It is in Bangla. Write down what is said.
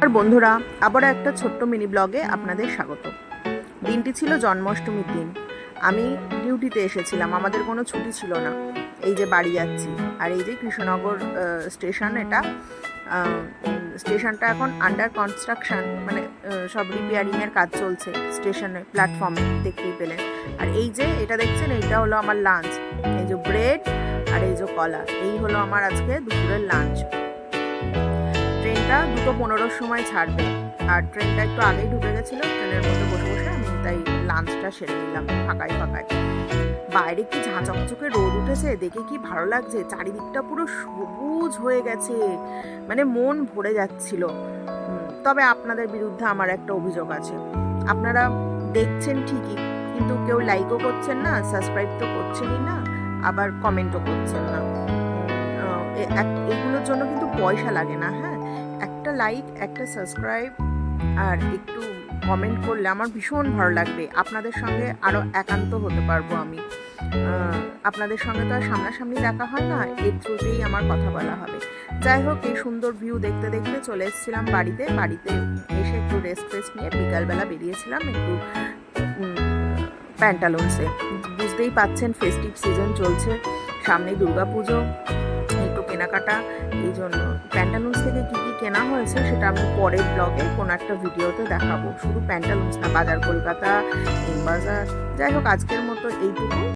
আর বন্ধুরা, আবারও একটা ছোট্ট মিনি ব্লগে আপনাদের স্বাগত। দিনটি ছিল জন্মাষ্টমীর দিন। আমি ডিউটিতে এসেছিলাম, আমাদের কোনো ছুটি ছিল না। এই যে বাড়ি যাচ্ছি, আর এই যে কৃষ্ণনগর স্টেশন, এটা স্টেশনটা এখন আন্ডার কনস্ট্রাকশন, মানে সব রিপেয়ারিংয়ের কাজ চলছে স্টেশনে, প্ল্যাটফর্মে দেখতেই পেলেন। আর এই যে এটা দেখছেন, এইটা হলো আমার লাঞ্চ। এই যে ব্রেড আর এই যে কলা, এই হলো আমার আজকে দুপুরের লাঞ্চ। ট্রেনটা 2:15-র সময় ছাড়বে, আর ট্রেনটা একটু আগেই ঢুকে গেছিলো। ট্রেনের মধ্যে বসে বসে আমি তাই লাঞ্চটা সেরে নিলাম ফাঁকায় ফাঁকায়। বাইরে কি ঝাঁচকচকে রোদ উঠেছে, দেখে কি ভালো লাগছে। চারিদিকটা পুরো সবুজ হয়ে গেছে, মানে মন ভরে যাচ্ছিল। তবে আপনাদের বিরুদ্ধে আমার একটা অভিযোগ আছে। আপনারা দেখছেন ঠিকই, কিন্তু কেউ লাইকও করছেন না, সাবস্ক্রাইব তো করছেনই না, আবার কমেন্টও করছেন না। এইগুলোর জন্য কিন্তু পয়সা লাগে না। হ্যাঁ, একটা লাইক, একটা সাবস্ক্রাইব আর একটু কমেন্ট করলে আমার ভীষণ ভালো লাগবে। আপনাদের সঙ্গে আরও একান্ত হতে পারবো আমি। আপনাদের সঙ্গে তো আর সামনাসামনি দেখা হয় না, এর থ্রুতেই আমার কথা বলা হবে। যাই হোক, এই সুন্দর ভিউ দেখতে দেখতে চলে এসেছিলাম বাড়িতে এসে একটু রেস্ট নিয়ে বিকালবেলা বেরিয়েছিলাম একটু প্যান্টালুন্সে। বুঝতেই পাচ্ছেন, ফেস্টিভ সিজন চলছে, সামনে দুর্গাপুজো, একটু কেনাকাটা। এই জন্য প্যান্টালুন্স থেকে কী কী কেনা হয়েছে সেটা আমি পরের ব্লগে কোনো একটা ভিডিওতে দেখাবো। শুধু প্যান্টালুন্স না, বাজার কলকাতা, এম বাজার। যাই হোক, আজকের মতো এইটুকু।